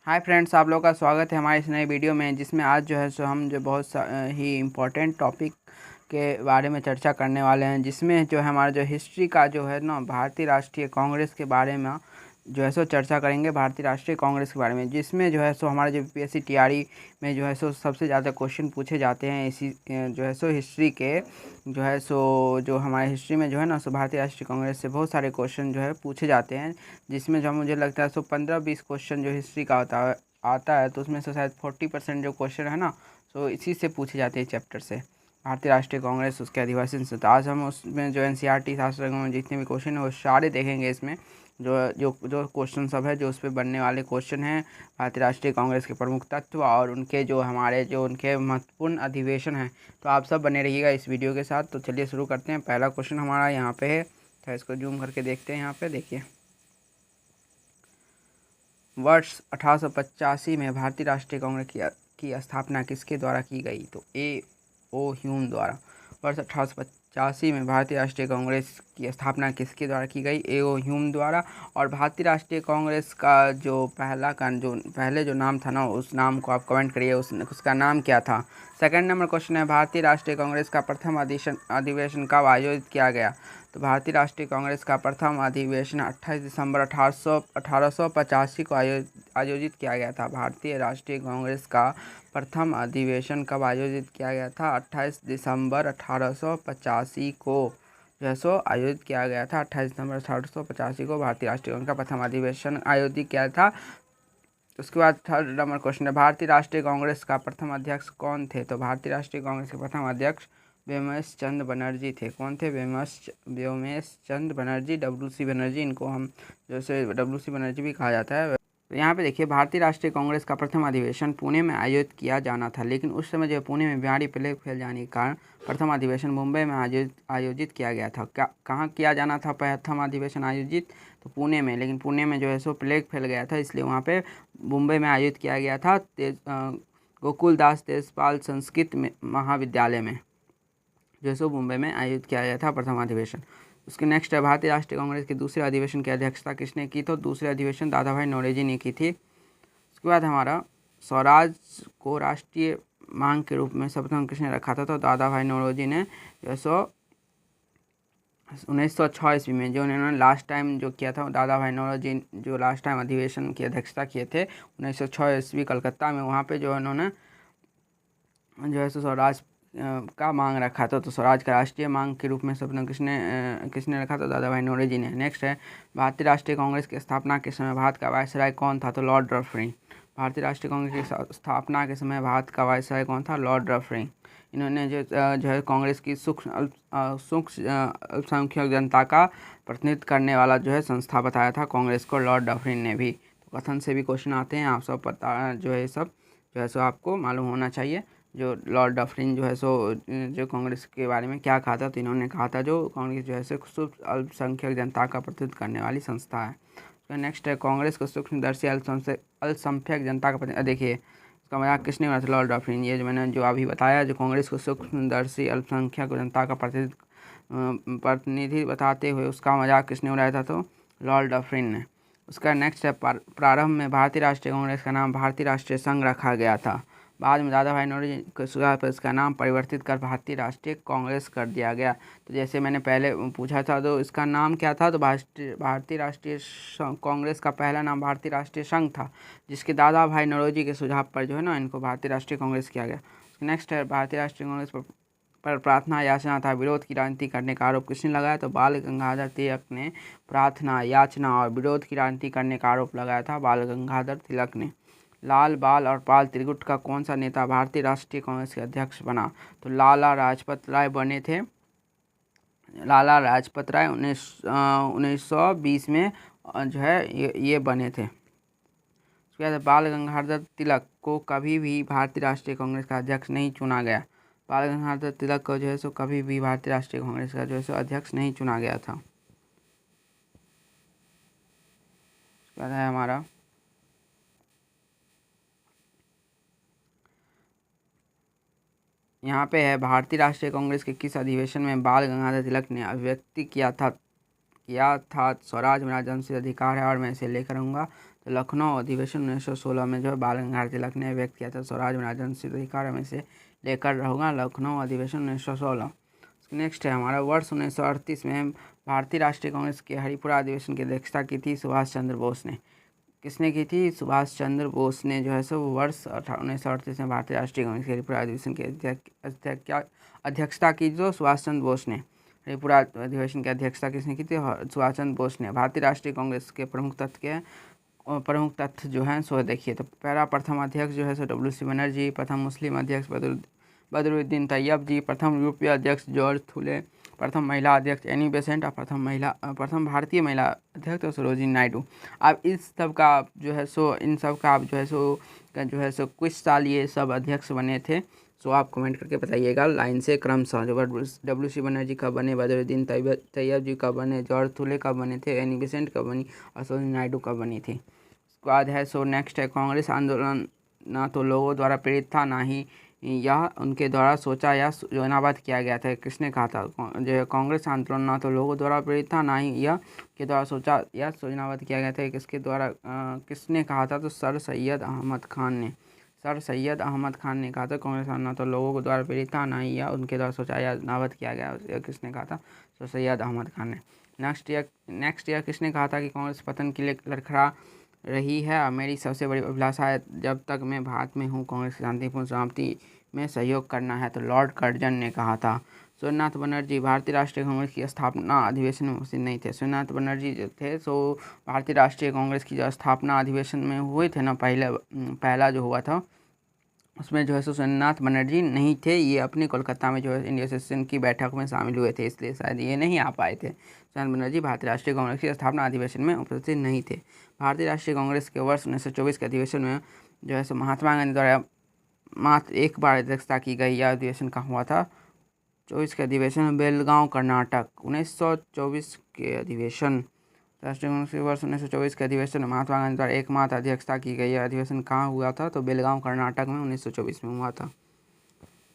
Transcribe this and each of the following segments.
Hi friends, आप लोगों का स्वागत है हमारे इस नए वीडियो में, जिसमें आज जो है सो हम जो बहुत ही इम्पोर्टेंट टॉपिक के बारे में चर्चा करने वाले हैं। जिसमें जो है हमारा जो हिस्ट्री का जो है ना, भारतीय राष्ट्रीय कांग्रेस के बारे में जो है सो चर्चा करेंगे। भारतीय राष्ट्रीय कांग्रेस के बारे में, जिसमें जो है सो हमारे जो पीएससी टीआरई में जो है सो सबसे ज़्यादा क्वेश्चन पूछे जाते हैं इसी जो है सो हिस्ट्री के जो है सो जो हमारे हिस्ट्री में जो है ना सो भारतीय राष्ट्रीय कांग्रेस से बहुत सारे क्वेश्चन जो है पूछे जाते हैं। जिसमें जो मुझे लगता है सो 15-20 क्वेश्चन जो हिस्ट्री का आता है तो उसमें से शायद 40% जो क्वेश्चन है ना, सो इसी से पूछे जाते हैं चैप्टर से, भारतीय राष्ट्रीय कांग्रेस उसके अधिवेशन से। तो आज हम उसमें जो एनसीईआरटी शास्त्र में जितने भी क्वेश्चन है वो सारे देखेंगे। इसमें जो जो जो क्वेश्चन सब है जो उस पर बनने वाले क्वेश्चन हैं, भारतीय राष्ट्रीय कांग्रेस के प्रमुख तत्व और उनके जो हमारे जो उनके महत्वपूर्ण अधिवेशन हैं। तो आप सब बने रहिएगा इस वीडियो के साथ। तो चलिए शुरू करते हैं। पहला क्वेश्चन हमारा यहाँ पे है, तो इसको जूम करके देखते हैं। यहाँ पे देखिए, वर्ष 1885 में भारतीय राष्ट्रीय कांग्रेस की स्थापना किसके द्वारा की गई? तो ए ओ ह्यूम द्वारा। वर्ष 1885 में भारतीय राष्ट्रीय कांग्रेस की स्थापना किसके द्वारा की गई? ए ओ ह्यूम द्वारा। और भारतीय राष्ट्रीय कांग्रेस का जो पहले जो नाम था ना, उस नाम को आप कमेंट करिए, उसका नाम क्या था। सेकंड नंबर क्वेश्चन है, भारतीय राष्ट्रीय कांग्रेस का प्रथम अधिवेशन कब आयोजित किया गया? तो भारतीय राष्ट्रीय कांग्रेस का प्रथम अधिवेशन 28 दिसंबर 1885 को आयोजित किया गया था। भारतीय राष्ट्रीय कांग्रेस का प्रथम अधिवेशन कब आयोजित किया गया था? 28 दिसंबर 1885 को जो है सो आयोजित किया गया था। 28 दिसंबर 1885 को भारतीय राष्ट्रीय कांग्रेस का प्रथम अधिवेशन आयोजित किया था। उसके बाद थर्ड नंबर क्वेश्चन है, भारतीय राष्ट्रीय कांग्रेस का प्रथम अध्यक्ष कौन थे? तो भारतीय राष्ट्रीय कांग्रेस के प्रथम अध्यक्ष व्योमेश चंद्र बनर्जी थे। कौन थे? व्योमेश चंद्र बनर्जी, WC बनर्जी, इनको हम जैसे WC बनर्जी भी कहा जाता है। तो यहाँ पे देखिए, भारतीय राष्ट्रीय कांग्रेस का प्रथम अधिवेशन पुणे में आयोजित किया जाना था, लेकिन उस समय जो पुणे में बीमारी प्लेग फैल जाने के कारण प्रथम अधिवेशन मुंबई में आयोजित किया गया था। कहाँ किया जाना था प्रथम अधिवेशन आयोजित? तो पुणे में, लेकिन पुणे में जो है सो प्लेग फैल गया था, इसलिए वहाँ पे मुंबई में आयोजित किया गया था। गोकुलदास तेजपाल संस्कृत महाविद्यालय में जो है सो मुंबई में आयोजित किया गया था प्रथम अधिवेशन। उसके नेक्स्ट है, भारतीय राष्ट्रीय कांग्रेस के दूसरे अधिवेशन की अध्यक्षता किसने की? तो दूसरे अधिवेशन दादा भाई नौरोजी ने की थी। उसके बाद हमारा स्वराज को राष्ट्रीय मांग के रूप में सर्वप्रथम किसने रखा था? तो दादा भाई नौरोजी ने जो है सो 1906 ईस्वी में, जो उन्होंने लास्ट टाइम जो किया था, दादा भाई नौरोजी जो लास्ट टाइम अधिवेशन की अध्यक्षता किए थे 1906 ईस्वी कलकत्ता में, वहाँ पे जो उन्होंने जो है सो स्वराज का मांग रखा था। तो स्वराज का राष्ट्रीय मांग के रूप में सर्वप्रथम किसने रखा था? दादा भाई नौरोजी ने। नेक्स्ट है, भारतीय राष्ट्रीय कांग्रेस की स्थापना के समय भारत का वायसराय कौन था? तो लॉर्ड डफरिन। भारतीय राष्ट्रीय कांग्रेस की स्थापना के समय भारत का वायसराय कौन था? Lord Dufferin. इन्होंने जो है कांग्रेस की सूक्ष्म अल्पसंख्यक जनता का प्रतिनिधित्व करने वाला जो है संस्था बताया था कांग्रेस को, लॉर्ड डफरिन ने भी। तो कथन से भी क्वेश्चन आते हैं, आप सब पता जो है सब जो है सो आपको मालूम होना चाहिए। जो लॉर्ड डफरिन जो है सो जो कांग्रेस के बारे में क्या कहा था? तो इन्होंने कहा था जो कांग्रेस जो है सो सूक्ष्म अल्पसंख्यक जनता का प्रतिनिधित्व करने वाली संस्था है। तो नेक्स्ट है, कांग्रेस को सूक्ष्मदर्शी अल्पसंख्यक जनता का प्रतिनिधि। देखिए, इसका मजाक किसने बनाया था? Lord Dufferin. ये जो मैंने जो अभी बताया, जो कांग्रेस को सूक्ष्मदर्शी अल्पसंख्यक जनता का प्रतिनिधि बताते हुए उसका मजाक किसने उड़ाया था? तो लॉर्ड डफरिन ने। उसका नेक्स्ट है, प्रारंभ में भारतीय राष्ट्रीय कांग्रेस का नाम भारतीय राष्ट्रीय संघ रखा गया था। बाद में दादा भाई नौरोजी के सुझाव पर इसका नाम परिवर्तित कर भारतीय राष्ट्रीय कांग्रेस कर दिया गया। तो जैसे मैंने पहले पूछा था, तो इसका नाम क्या था? तो भारतीय राष्ट्रीय कांग्रेस का पहला नाम भारतीय राष्ट्रीय संघ था, जिसके दादा भाई नौरोजी के सुझाव पर जो है ना, इनको भारतीय राष्ट्रीय कांग्रेस किया गया। नेक्स्ट है, भारतीय राष्ट्रीय कांग्रेस पर प्रार्थना याचना तथा विरोध की राजनीति करने का आरोप किसने लगाया? तो बाल गंगाधर तिलक ने प्रार्थना याचना और विरोध की राजनीति करने का आरोप लगाया था, बाल गंगाधर तिलक ने। लाल बाल और पाल त्रिगुट का कौन सा नेता भारतीय राष्ट्रीय कांग्रेस के अध्यक्ष बना? तो लाला लाजपत राय बने थे। लाला लाजपत राय 1920 में जो है ये बने थे। उसके बाद बाल गंगाधर तिलक को कभी भी भारतीय राष्ट्रीय कांग्रेस का अध्यक्ष नहीं चुना गया। बाल गंगाधर तिलक को जो है सो कभी भी भारतीय राष्ट्रीय कांग्रेस का जो है सो अध्यक्ष नहीं चुना गया था। उसके बाद है हमारा, यहाँ पे है, भारतीय राष्ट्रीय कांग्रेस के किस अधिवेशन में बाल गंगाधर तिलक ने अभिव्यक्ति किया था स्वराज मेरा जन्मसिद्ध अधिकार है और मैं इसे लेकर रहूँगा? तो लखनऊ अधिवेशन 1916 में जो है बाल गंगाधर तिलक ने व्यक्त किया था स्वराज में राजवंशिक अधिकार में से लेकर रहूँगा, लखनऊ अधिवेशन 1916। नेक्स्ट है हमारा वर्ष 1938 में भारतीय राष्ट्रीय कांग्रेस के हरिपुरा अधिवेशन की अध्यक्षता की थी सुभाष चंद्र बोस ने। किसने की थी? सुभाष चंद्र बोस ने जो है सो वर्ष 1938 में भारतीय राष्ट्रीय कांग्रेस के हरिपुरा अधिवेशन की अध्यक्षता की। जो सुभाष चंद्र बोस ने हरिपुरा अधिवेशन की अध्यक्षता किसने की थी? सुभाष चंद्र बोस ने। भारतीय राष्ट्रीय कांग्रेस के प्रमुख तथ्य जो हैं सो देखिए। तो पहला प्रथम अध्यक्ष जो है सो WC बनर्जी, प्रथम मुस्लिम अध्यक्ष बदरुद्दीन तैयब जी, प्रथम यूरोपीय अध्यक्ष जॉर्ज थुले, प्रथम महिला अध्यक्ष एनी बेसेंट और प्रथम भारतीय महिला अध्यक्ष तो सरोजिनी नायडू। अब इन सब का जो है सो कुछ साल ये सब अध्यक्ष बने थे। सो आप कमेंट करके बताइएगा लाइन से क्रमशः। जो WC बनर्जी कब बने, बदरुद्दीन तैयब जी कब बने, जॉर्ज थुले कब बने थे, एनी बेसेंट कब बनी और सरोजिनी नायडू कब बनी थी। उसके बाद है सो नेक्स्ट है कांग्रेस आंदोलन ना तो लोगों द्वारा प्रेरित था ना ही यह उनके द्वारा सोचा या योजनाबद्ध किया गया था। किसने कहा था? जो कांग्रेस आंदोलन ना तो लोगों द्वारा प्रेरित था ना ही यह के द्वारा सोचा या योजनाबद्ध किया गया था। किसके द्वारा किसने कहा था? तो सर सैयद अहमद खान ने कहा था कांग्रेस आंदोलन ना तो लोगों के द्वारा प्रेरित था ना ही यह उनके द्वारा सोचा या योजनाबद्ध किया गया। किसने कहा था? सर सैयद अहमद खान ने। नेक्स्ट ईयर किसने कहा था कि कांग्रेस पतन के लिए लड़खड़ा रही है और मेरी सबसे बड़ी अभिलाषा है जब तक मैं भारत में हूँ कांग्रेस की शांतिपूर्ण समाप्ति में सहयोग करना है? तो लॉर्ड कर्जन ने कहा था। सूर्यनाथ बनर्जी भारतीय राष्ट्रीय कांग्रेस की स्थापना अधिवेशन में उपस्थित नहीं थे। सूर्यनाथ बनर्जी जो थे सो भारतीय राष्ट्रीय कांग्रेस की जो स्थापना अधिवेशन में हुए थे ना, पहला जो हुआ था उसमें जो है सो सूर्यनाथ बनर्जी नहीं थे। ये अपने कोलकाता में जो है इंडिया एसोसिएशन की बैठक में शामिल हुए थे, इसलिए शायद ये नहीं आ पाए थे। सूर्यनाथ बनर्जी भारतीय राष्ट्रीय कांग्रेस की स्थापना अधिवेशन में उपस्थित नहीं थे। भारतीय राष्ट्रीय कांग्रेस के वर्ष 1924 के अधिवेशन में जो है सो महात्मा गांधी द्वारा मात्र एक बार अध्यक्षता की गई। यह अधिवेशन कहाँ हुआ था? 24 के अधिवेशन बेलगांव कर्नाटक। 1924 के अधिवेशन राष्ट्रीय कांग्रेस के वर्ष 1924 के अधिवेशन में महात्मा गांधी द्वारा एकमात्र अध्यक्षता की गई। यह अधिवेशन कहाँ हुआ था? तो बेलगांव कर्नाटक में 1924 में हुआ था।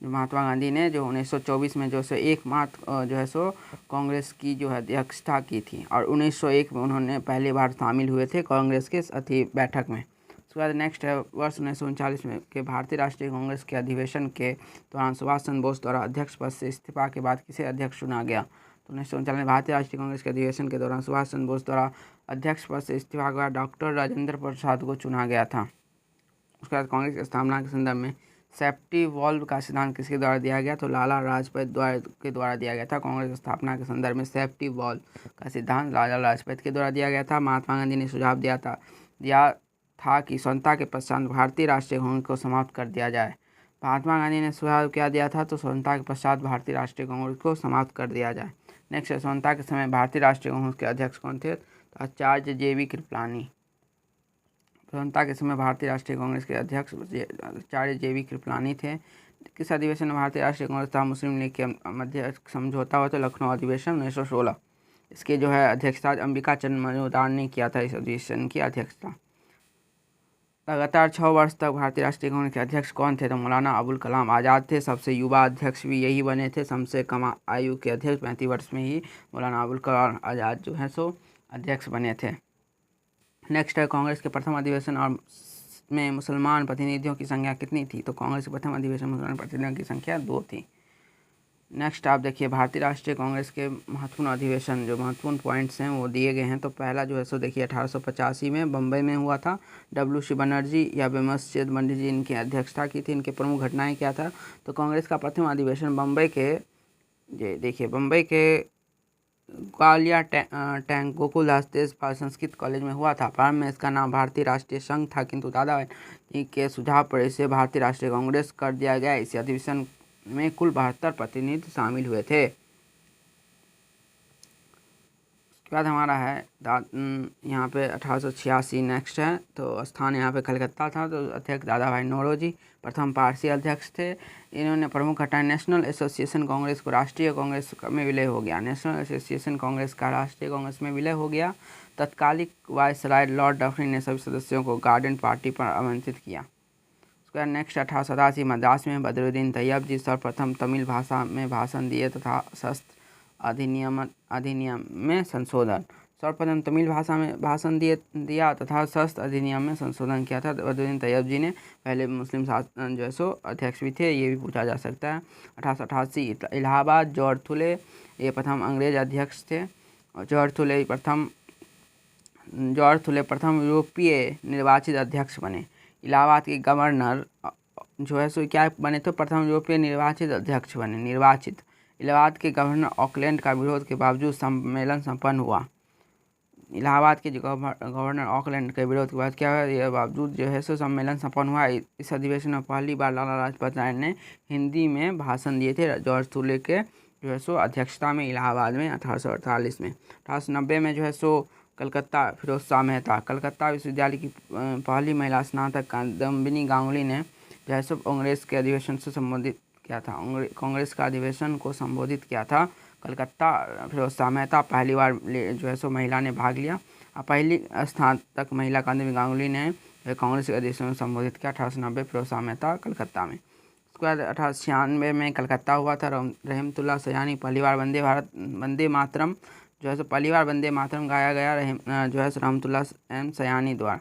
जो महात्मा गांधी ने जो 1924 में जो है एकमात्र जो है सो कांग्रेस की जो है अध्यक्षता की थी और 1901 में उन्होंने पहली बार शामिल हुए थे कांग्रेस के बैठक में। उसके बाद नेक्स्ट है वर्ष 1939 में के भारतीय राष्ट्रीय कांग्रेस के अधिवेशन के दौरान सुभाष चंद्र बोस द्वारा अध्यक्ष पद से इस्तीफा के बाद किसे अध्यक्ष चुना गया? तो 1939 में भारतीय राष्ट्रीय कांग्रेस के अधिवेशन के दौरान सुभाष चंद्र बोस द्वारा अध्यक्ष पद से इस्तीफा के बाद डॉक्टर राजेंद्र प्रसाद को चुना गया था। उसके बाद कांग्रेस की स्थापना के संदर्भ में सेफ्टी वॉल्व का सिद्धांत किसके द्वारा दिया गया? तो लाला लाजपत के द्वारा दिया गया था। कांग्रेस की स्थापना के संदर्भ में सेफ्टी वॉल्व का सिद्धांत लाला लाजपत के द्वारा दिया गया था। महात्मा गांधी ने सुझाव दिया था कि स्वतंत्रता के पश्चात भारतीय राष्ट्रीय कांग्रेस को समाप्त कर दिया जाए। महात्मा गांधी ने सुझाव क्या दिया था? तो स्वतंत्रता के पश्चात भारतीय राष्ट्रीय कांग्रेस को समाप्त कर दिया जाए। नेक्स्ट है स्वतंत्रता के समय भारतीय राष्ट्रीय कांग्रेस के अध्यक्ष कौन थे? तो आचार्य JV कृपलानी। स्वतंत्रता के समय भारतीय राष्ट्रीय कांग्रेस के अध्यक्ष आचार्य JV कृपलानी थे। किस अधिवेशन में भारतीय राष्ट्रीय कांग्रेस तथा मुस्लिम लीग के मध्य समझौता हुआ? तो लखनऊ अधिवेशन 1916। इसके जो है अध्यक्षता अंबिका चंद्र मजूमदार ने किया था। इस अधिवेशन की अध्यक्षता। लगातार 6 वर्ष तक भारतीय राष्ट्रीय कांग्रेस के अध्यक्ष कौन थे? तो मौलाना अबुल कलाम आज़ाद थे। सबसे युवा अध्यक्ष भी यही बने थे। सबसे कम आयु के अध्यक्ष 35 वर्ष में ही मौलाना अबुल कलाम आज़ाद जो है सो अध्यक्ष बने थे। नेक्स्ट है कांग्रेस के प्रथम अधिवेशन और में मुसलमान प्रतिनिधियों की संख्या कितनी थी? तो कांग्रेस के प्रथम अधिवेशन में मुसलमान प्रतिनिधियों की संख्या 2 थी। नेक्स्ट आप देखिए भारतीय राष्ट्रीय कांग्रेस के महत्वपूर्ण अधिवेशन जो महत्वपूर्ण पॉइंट्स हैं वो दिए गए हैं। तो पहला जो है सो देखिए 1885 में बम्बई में हुआ था। WC बनर्जी या बेमस्जिद बनर्जी इनकी अध्यक्षता की थी। इनके प्रमुख घटनाएं क्या था? तो कांग्रेस का प्रथम अधिवेशन बम्बई के ग्वालियर टैंक गोकुलदास देशपाल संस्कृत कॉलेज में हुआ था। प्रारंभ में इसका नाम भारतीय राष्ट्रीय संघ था, किंतु दादाभाई के सुझाव पर इसे भारतीय राष्ट्रीय कांग्रेस कर दिया गया। इस अधिवेशन में कुल 72 प्रतिनिधि शामिल हुए थे। उसके बाद हमारा है यहाँ पे 1886 नेक्स्ट है। तो स्थान यहाँ पे कलकत्ता था। तो अध्यक्ष दादाभाई नौरोजी प्रथम पारसी अध्यक्ष थे। इन्होंने प्रमुख घटना नेशनल एसोसिएशन कांग्रेस को राष्ट्रीय कांग्रेस में विलय हो गया। नेशनल एसोसिएशन कांग्रेस का राष्ट्रीय कांग्रेस में विलय हो गया। तत्कालिक वायसराय लॉर्ड डफरिन ने सभी सदस्यों को गार्डन पार्टी पर आमंत्रित किया। उसके बाद नेक्स्ट 1887 मद्रास में बदरुद्दीन तैयब जी सर्वप्रथम तमिल भाषा में भाषण दिए तथा शस्त्र अधिनियम में संशोधन। सर्वप्रथम तमिल भाषा में भाषण दिया तथा शस्त्र अधिनियम में संशोधन किया था। बद्रुद्दीन तैयब जी ने पहले मुस्लिम शासन जो है सो अध्यक्ष भी थे, ये भी पूछा जा सकता है। 1888 इलाहाबाद, जॉर्ज फुले ये प्रथम अंग्रेज अध्यक्ष थे। जॉर्ज फुले प्रथम यूरोपीय निर्वाचित अध्यक्ष बने। इलाहाबाद के गवर्नर जो है सो क्या बने थे, प्रथम यूरोपीय निर्वाचित अध्यक्ष बने। निर्वाचित इलाहाबाद के गवर्नर ऑकलैंड का विरोध के बावजूद सम्मेलन संपन्न हुआ। इलाहाबाद के जो गवर्नर ऑकलैंड के विरोध के बाद क्या हुआ, यह बावजूद जो है सो सम्मेलन संपन्न हुआ। इस अधिवेशन में पहली बार लाला लाजपत राय ने हिंदी में भाषण दिए थे जॉर्ज फुले के जो है सो अध्यक्षता में इलाहाबाद में 1848 में। 1890 में जो है सो कलकत्ता फिरोज शाह मेहता, कलकत्ता विश्वविद्यालय की पहली महिला स्नातक कादम्बिनी गांगुली ने जो है सो कांग्रेस के अधिवेशन से संबोधित किया था। कांग्रेस का अधिवेशन को संबोधित किया था कलकत्ता फिरोज शाह मेहता, पहली बार जो है सो महिला ने भाग लिया। पहली स्नातक महिला कादम्बिनी गांगुली ने कांग्रेस के अधिवेशन में संबोधित किया 1890 फिरोज शाह मेहता कलकत्ता में। उसके बाद 1896 में कलकत्ता हुआ था। रहमतुल्लाह सयानी पहली बार वंदे मातरम जो है सो पहली बार वंदे मातरम गाया गया जो है रहमतुल्लाह एम सयानी द्वारा।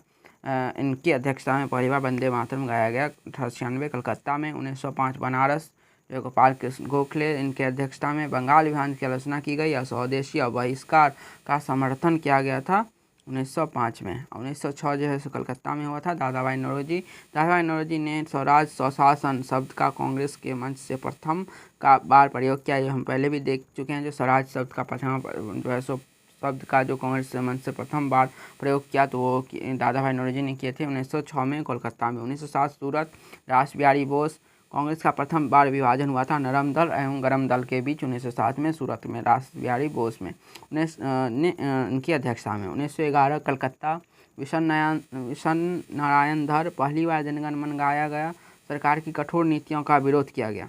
इनकी अध्यक्षता में पहली बार वंदे मातरम गाया गया 1896 कलकत्ता में। 1905 बनारस जो गोपाल कृष्ण गोखले इनके अध्यक्षता में बंगाल विभाजन की आलोचना की गई और स्वदेशी और बहिष्कार का समर्थन किया गया था 1905 में। 1906 जो है सो कलकत्ता में हुआ था। दादाभाई नौरोजी ने स्वराज स्वशासन शब्द का कांग्रेस के मंच से प्रथम का बार प्रयोग किया। ये हम पहले भी देख चुके हैं। जो स्वराज शब्द का प्रथम जो है सो शब्द का जो कांग्रेस के मंच से प्रथम बार प्रयोग किया तो वो दादाभाई नौरोजी ने किए थे 1906 में कोलकाता में। 1907 सूरत रास बिहारी बोस, कांग्रेस का प्रथम बार विभाजन हुआ था नरम दल एवं गरम दल के बीच 1907 में सूरत में रास बिहारी बोस में इनकी अध्यक्षता में। 1911 कलकत्ता विशन नारायण धर पहली बार जनगण मन गाया गया। सरकार की कठोर नीतियों का विरोध किया गया।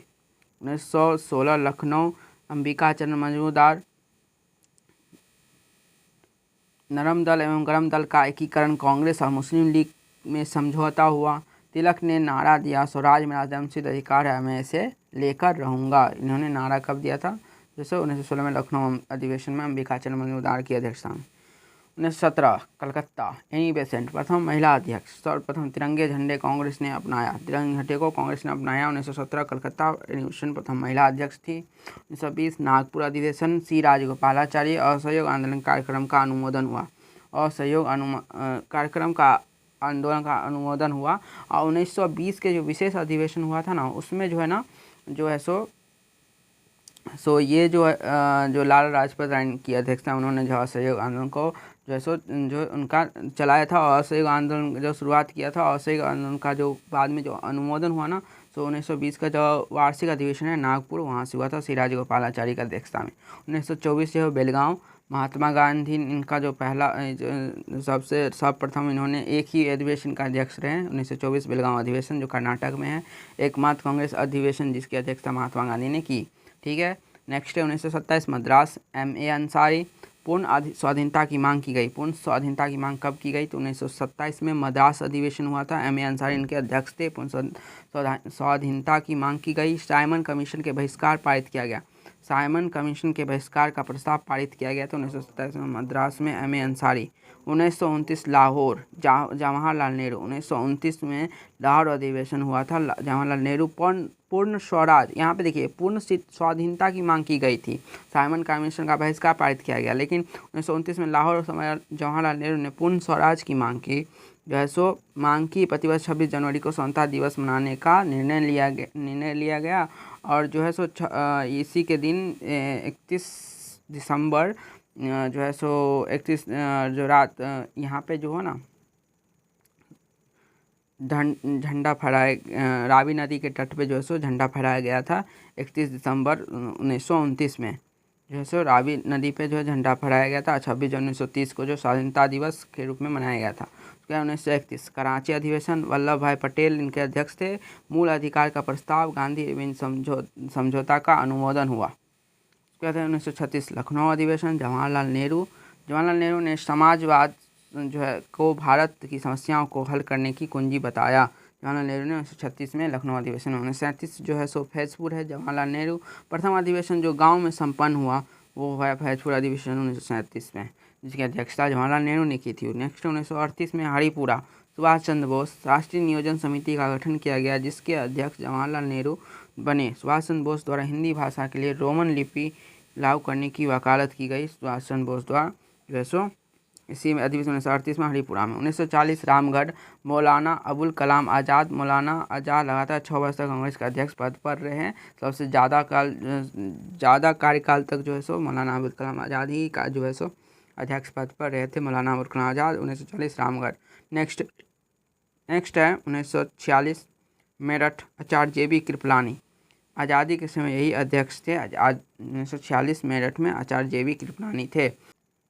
1916 लखनऊ अंबिका चरण मजूमदार, नरम दल एवं गरम दल का एकीकरण कांग्रेस और मुस्लिम लीग में समझौता हुआ। तिलक ने नारा दिया स्वराज मेरा जन्मसिद्ध अधिकार है, मैं इसे लेकर रहूँगा। इन्होंने नारा कब दिया था, जैसे 1916 में लखनऊ अधिवेशन में अंबिका चरण मजूमदार की अध्यक्षता में। 1917 कलकत्ता एनी बेसेंट प्रथम महिला अध्यक्ष। सर्वप्रथम तिरंगे झंडे कांग्रेस ने अपनाया, तिरंगे झंडे को कांग्रेस ने अपनाया। 1917 कलकत्ता अधिवेशन प्रथम महिला अध्यक्ष थी। 1920 नागपुर अधिवेशन सी राजगोपालाचारी असहयोग आंदोलन कार्यक्रम का अनुमोदन हुआ। आंदोलन का अनुमोदन हुआ। और 1920 के जो विशेष अधिवेशन हुआ था ना, उसमें जो है ना जो है सो ये जो लाला लाजपत राय की अध्यक्षता उन्होंने जो असहयोग आंदोलन को जो है सो जो उनका चलाया था और असहयोग आंदोलन जो शुरुआत किया था, असहयोग आंदोलन का जो बाद में जो अनुमोदन हुआ ना, तो 1920 का जो वार्षिक अधिवेशन है नागपुर, वहाँ से हुआ था सी राजगोपालाचारी की अध्यक्षता में। 1924 जो बेलगांव महात्मा गांधी इनका जो पहला सर्वप्रथम इन्होंने एक ही अधिवेशन का अध्यक्ष रहे। 1924 बेलगांव अधिवेशन जो कर्नाटक में है, एकमात्र कांग्रेस अधिवेशन जिसकी अध्यक्षता महात्मा गांधी ने की। ठीक है, नेक्स्ट है 1927 मद्रास M.A. अंसारी, पूर्ण स्वाधीनता की मांग की गई। पूर्ण स्वाधीनता की मांग कब की गई, तो 1927 में मद्रास अधिवेशन हुआ था। M.A. अंसारी इनके अध्यक्ष थे। पूर्ण स्वाधीनता की मांग की गई। साइमन कमीशन के बहिष्कार पारित किया गया। साइमन कमीशन के बहिष्कार का प्रस्ताव पारित किया गया था 1927 में मद्रास में M.A. अंसारी। 1929 लाहौर जवाहरलाल नेहरू, 1929 में लाहौर अधिवेशन हुआ था। जवाहरलाल नेहरू पूर्ण स्वराज, यहाँ पे देखिए पूर्ण स्वाधीनता की मांग की गई थी। साइमन कमीशन का बहिष्कार पारित किया गया, लेकिन 1929 में लाहौर जवाहरलाल नेहरू ने पूर्ण स्वराज की मांग की जो है सो मांग की। प्रतिवर्ष 26 जनवरी को स्वतंत्रता दिवस मनाने का निर्णय लिया गया और जो है सो इसी के दिन 31 दिसंबर जो है सो 31 जो रात यहाँ पे जो है ना झंडा फहराया, रावी नदी के तट पे जो है सो झंडा फहराया गया था 31 दिसंबर 1929 में जो है सो रावी नदी पे जो है झंडा फहराया गया था। 26 जनवरी 1930 को जो स्वाधीनता दिवस के रूप में मनाया गया था। उसके बाद 1931 कराची अधिवेशन, वल्लभ भाई पटेल इनके अध्यक्ष थे। मूल अधिकार का प्रस्ताव, गांधी एवं समझौता का अनुमोदन हुआ। उसके बाद 1936 लखनऊ अधिवेशन, जवाहरलाल नेहरू ने समाजवाद जो है को भारत की समस्याओं को हल करने की कुंजी बताया। जवाहरलाल नेहरू ने 1936 में लखनऊ अधिवेशन। 1937 जो है सो फैजपुर है जवाहरलाल नेहरू। प्रथम अधिवेशन जो गांव में संपन्न हुआ वो है फैजपुर अधिवेशन 1937 में, जिसकी अध्यक्षता जवाहरलाल नेहरू ने की थी। नेक्स्ट 1938 में हरिपुरा सुभाष चंद्र बोस राष्ट्रीय नियोजन समिति का गठन किया गया, जिसके अध्यक्ष जवाहरलाल नेहरू बने। सुभाष चंद्र बोस द्वारा हिंदी भाषा के लिए रोमन लिपि लागू करने की वकालत की गई। सुभाष चंद्र बोस द्वारा जो है सो इसी में अधिवेशन 1938 में हरिपुरा में। 1940 रामगढ़ मौलाना अबुल कलाम आज़ाद। मौलाना आज़ाद लगातार 6 वर्ष तक कांग्रेस के अध्यक्ष पद पर रहे। सबसे ज़्यादा कार्यकाल तक जो है सो मौलाना अबुल कलाम आज़ाद ही का जो है सो अध्यक्ष पद पर रहे थे, मौलाना अबुल कलाम आज़ाद। 1940 रामगढ़। नेक्स्ट है 1946 मेरठ आचार्य JB कृपलानी। आज़ादी के समय यही अध्यक्ष थे। 1946 मेरठ में आचार्य JB कृपलानी थे।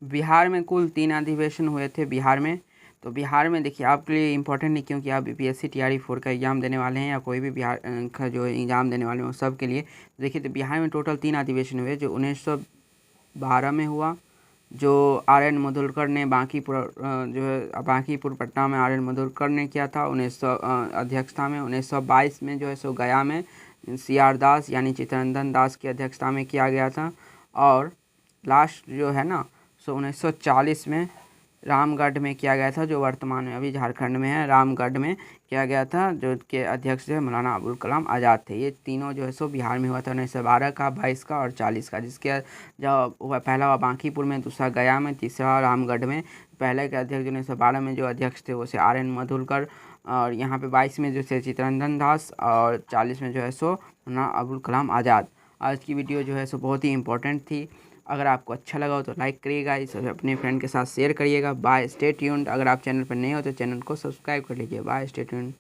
बिहार में कुल 3 अधिवेशन हुए थे बिहार में। तो बिहार में देखिए आपके लिए इम्पोर्टेंट नहीं, क्योंकि आप BPSC TRE 4 का एग्ज़ाम देने वाले हैं या कोई भी बिहार का जो एग्ज़ाम देने वाले हैं सब के लिए। देखिए तो बिहार में टोटल 3 अधिवेशन हुए, जो 1912 में हुआ, जो RN मधुरकर ने बांकीपुर पटना में RN मधुरकर ने किया था 1900 अध्यक्षता में। 1922 में जो है सो गया में CR दास यानी चित्तरंजन दास की अध्यक्षता में किया गया था। और लास्ट जो है ना 1940 में रामगढ़ में किया गया था, जो वर्तमान में अभी झारखंड में है, रामगढ़ में किया गया था, जो के अध्यक्ष जो है मौलाना अबुल कलाम आज़ाद थे। ये तीनों जो है सो बिहार में हुआ था 1912 का, 22 का और 40 का, जिसके जो पहला हुआ बांकीपुर में, दूसरा गया में, तीसरा रामगढ़ में। पहले के अध्यक्ष 1912 में जो अध्यक्ष थे वो से RN मधुरकर, और यहाँ पे 22 में जो थे चित्तरंजन दास, और 40 में जो है सो मौलाना अबुल कलाम आज़ाद। आज की वीडियो जो है सो बहुत ही इंपॉर्टेंट थी। अगर आपको अच्छा लगा हो तो लाइक करिएगा, इसे अपने फ्रेंड के साथ शेयर करिएगा। Bye, stay tuned. अगर आप चैनल पर नए हो तो चैनल को सब्सक्राइब कर लीजिए। Bye, stay tuned.